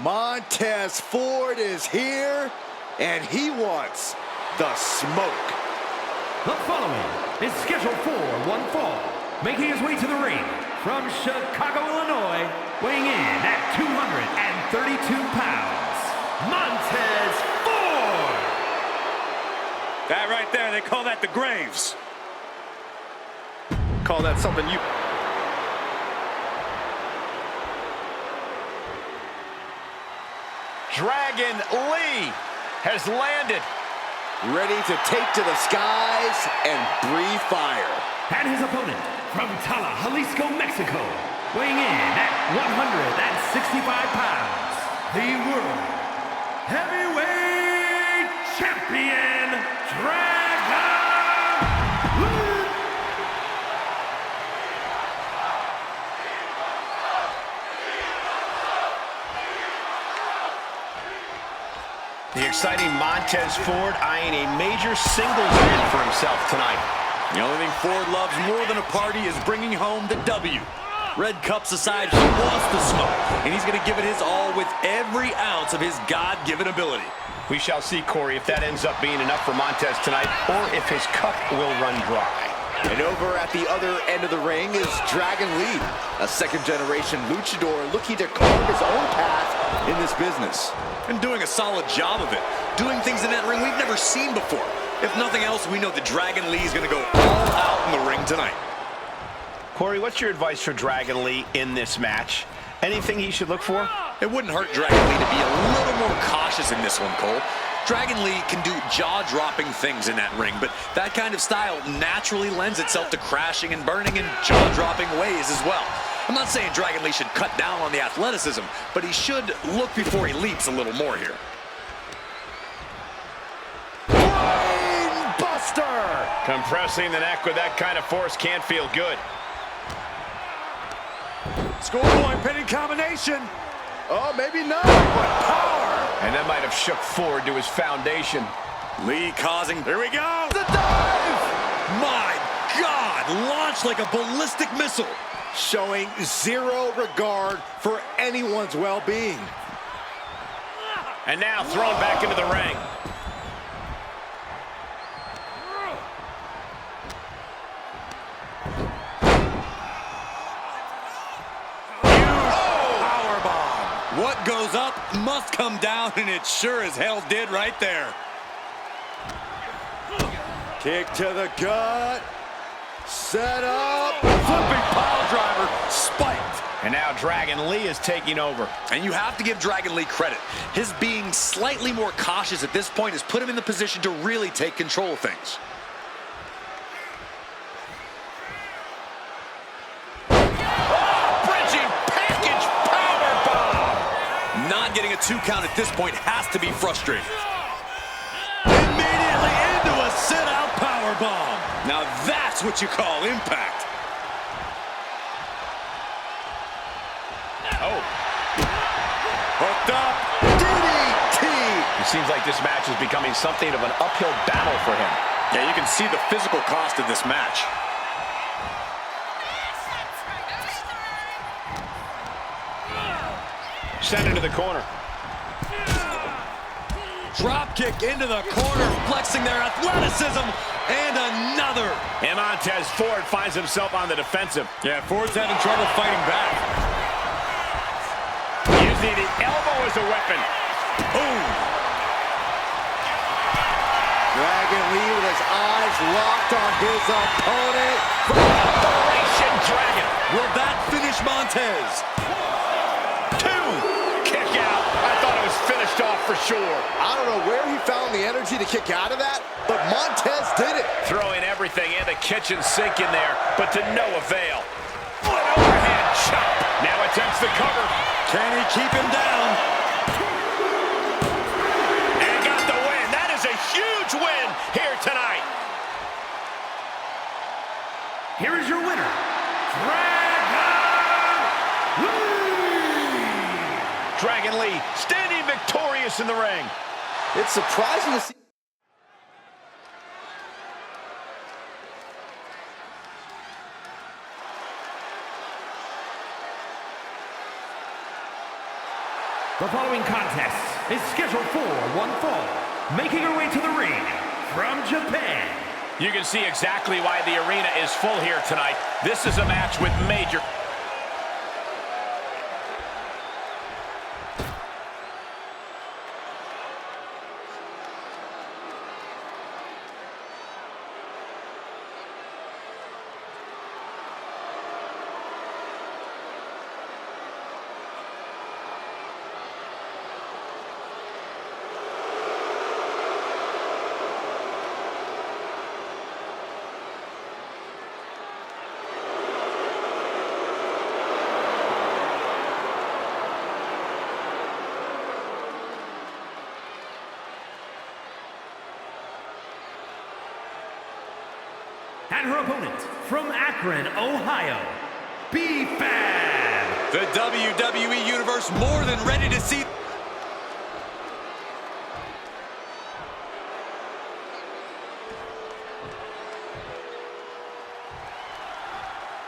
Montez Ford is here, and he wants the smoke. The following is scheduled for one fall, making his way to the ring from Chicago, Illinois, weighing in at 232 pounds, Montez Ford. That right there, they call that the Graves. Call that something you... Dragon Lee has landed. Ready to take to the skies and breathe fire. And his opponent from Tala, Jalisco, Mexico, weighing in at 165 pounds, the World Heavyweight Champion, Dragon Lee. The exciting Montez Ford eyeing a major singles win for himself tonight. The only thing Ford loves more than a party is bringing home the W. Red cups aside, he wants the smoke, and he's going to give it his all with every ounce of his God-given ability. We shall see, Corey, if that ends up being enough for Montez tonight, or if his cup will run dry. And over at the other end of the ring is Dragon Lee, a second-generation luchador looking to carve his own path in this business. And doing a solid job of it. Doing things in that ring we've never seen before. If nothing else, we know that Dragon Lee is going to go all out in the ring tonight. Corey, what's your advice for Dragon Lee in this match? Anything he should look for? It wouldn't hurt Dragon Lee to be a little more cautious in this one, Cole. Dragon Lee can do jaw-dropping things in that ring, but that kind of style naturally lends itself to crashing and burning in jaw-dropping ways as well. I'm not saying Dragon Lee should cut down on the athleticism, but he should look before he leaps a little more here. Brain Buster! Compressing the neck with that kind of force can't feel good. Scoreboard pinning combination. Oh, maybe not. What power! And that might have shook Ford to his foundation. Lee causing, here we go. The dive! My God, launched like a ballistic missile. Showing zero regard for anyone's well-being. And now thrown back into the ring. What goes up must come down, and it sure as hell did right there. Kick to the gut. Set up. Flipping pile driver, spiked. And now Dragon Lee is taking over. And you have to give Dragon Lee credit. His being slightly more cautious at this point has put him in the position to really take control of things. Getting a 2 count at this point has to be frustrating. Immediately into a sit-out powerbomb. Now that's what you call impact. Oh. Hooked up. DDT. It seems like this match is becoming something of an uphill battle for him. Yeah, you can see the physical cost of this match. Sent into the corner. Drop kick into the corner, flexing their athleticism, and another. And Montez Ford finds himself on the defensive. Yeah, Ford's having trouble fighting back. Using the elbow as a weapon. Boom. Dragon Lee with his eyes locked on his opponent. Operation Dragon. Will that finish Montez? Finished off for sure. I don't know where he found the energy to kick out of that, but Montez did it. Throwing everything in the kitchen sink in there, but to no avail. What overhead chop. Now attempts the cover. Can he keep him down? And got the win. That is a huge win here tonight. Here is your winner, Dragon Lee. Dragon Lee standing victorious in the ring. It's surprising to see. The following contest is scheduled for one fall. Making her way to the ring from Japan. You can see exactly why the arena is full here tonight. This is a match with major... And her opponent from Akron, Ohio, B-Fab. The WWE Universe more than ready to see...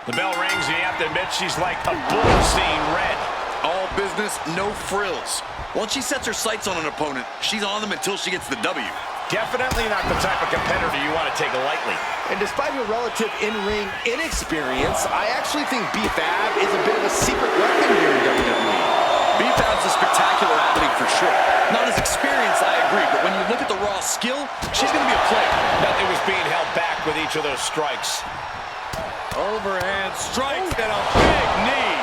The bell rings and you have to admit she's like a bull seeing red. All business, no frills. Once she sets her sights on an opponent, she's on them until she gets the W. Definitely not the type of competitor you want to take lightly. And despite her relative in-ring inexperience, I actually think B-Fab is a bit of a secret weapon here in WWE. B-Fab's a spectacular athlete for sure. Not as experienced, I agree, but when you look at the raw skill, she's going to be a player. Nothing was being held back with each of those strikes. Overhand strike and a big knee.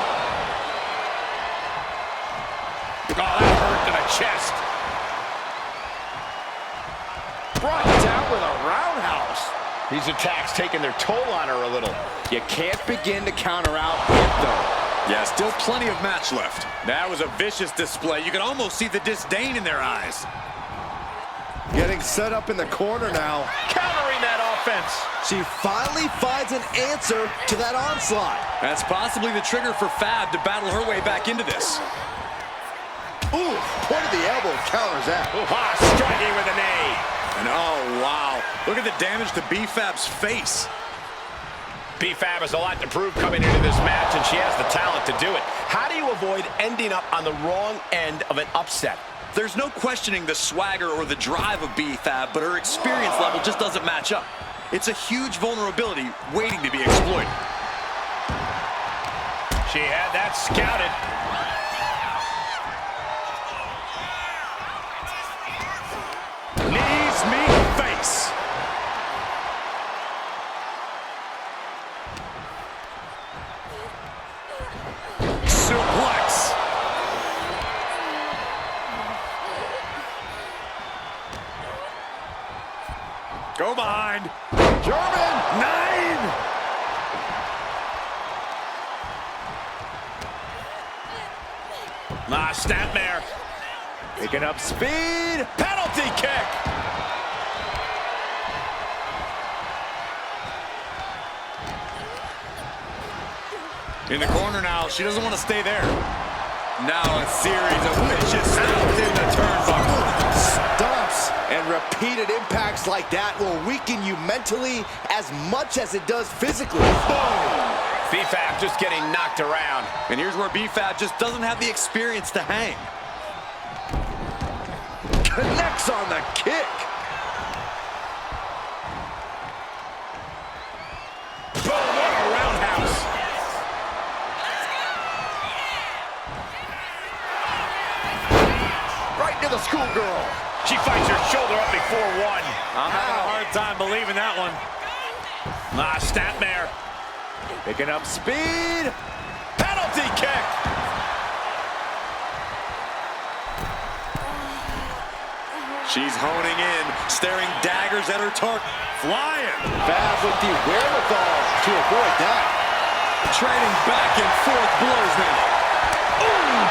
Oh, that hurt to the chest. Brought down with a roundhouse. These attacks taking their toll on her a little. You can't begin to counter out it, though. Yeah, still plenty of match left. That was a vicious display. You can almost see the disdain in their eyes. Getting set up in the corner now. Countering that offense. She finally finds an answer to that onslaught. That's possibly the trigger for Fab to battle her way back into this. Ooh, point of the elbow counters that. Striking with a knee. And oh, wow. Look at the damage to B-Fab's face. B-Fab has a lot to prove coming into this match, and she has the talent to do it. How do you avoid ending up on the wrong end of an upset? There's no questioning the swagger or the drive of B-Fab, but her experience level just doesn't match up. It's a huge vulnerability waiting to be exploited. She had that scouted. Knees meet face. Suplex. Go behind. German 9. Snapmare. Picking up speed. Penalty kick. In the corner now. She doesn't want to stay there. Now a series of vicious stomps in the turnbuckle. Stomps and repeated impacts like that will weaken you mentally as much as it does physically. Boom! B-Fab just getting knocked around. And here's where B-Fab just doesn't have the experience to hang. Connects on the kick. Boom, what a roundhouse. Right to the schoolgirl. She fights her shoulder up before one. I'm having a hard time believing that one. Snapmare. Picking up speed. Penalty kick. She's honing in, staring daggers at her target. Flying. Fab with the wherewithal to avoid that. Trading back and forth blows now. Ooh.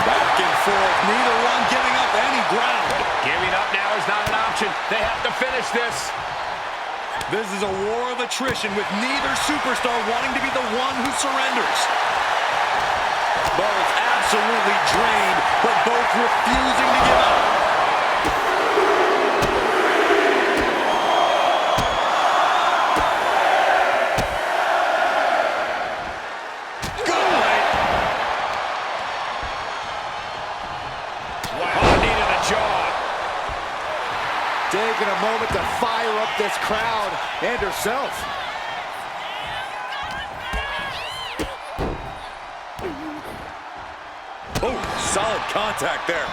Back and forth, neither one giving up any ground. Giving up now is not an option. They have to finish this. This is a war of attrition with neither superstar wanting to be the one who surrenders. Both absolutely drained, but both refusing to give up. Taking a moment to fire up this crowd and herself. Oh, solid contact there.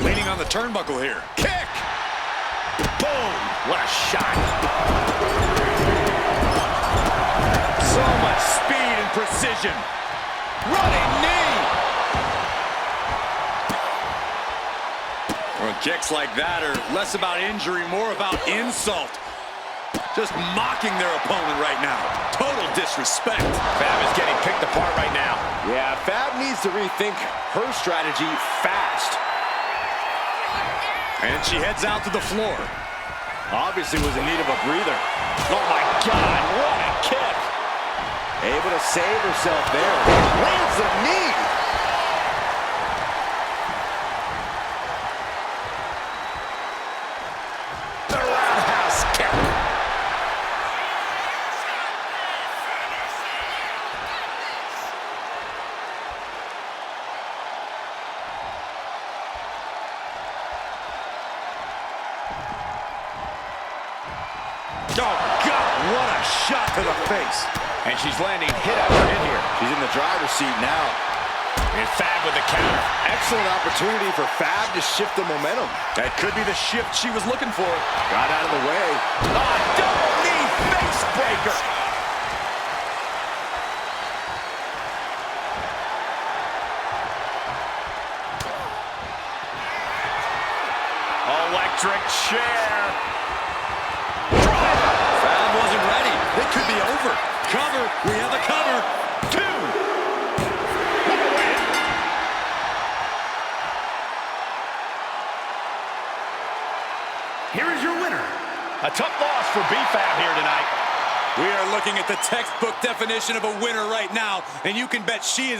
Leaning on the turnbuckle here. Kick! Boom! What a shot. So much speed and precision. Running knee! Well, kicks like that are less about injury, more about insult. Just mocking their opponent right now. Total disrespect. Fab is getting picked apart right now. Yeah, Fab needs to rethink her strategy fast. And she heads out to the floor. Obviously was in need of a breather. Oh, my God, what a kick. Able to save herself there. Lands the knee. The roundhouse kick. Oh, God, what a shot to the face. And she's landing hit after hit here. She's in the driver's seat now. And Fab with the counter. Excellent opportunity for Fab to shift the momentum. That could be the shift she was looking for. Got out of the way. Oh, double knee face breaker. Electric chair. Fab wasn't ready. It could be over. Cover. We have a cover. 2. Here is your winner. A tough loss for B-Fab here tonight. We are looking at the textbook definition of a winner right now, and you can bet she is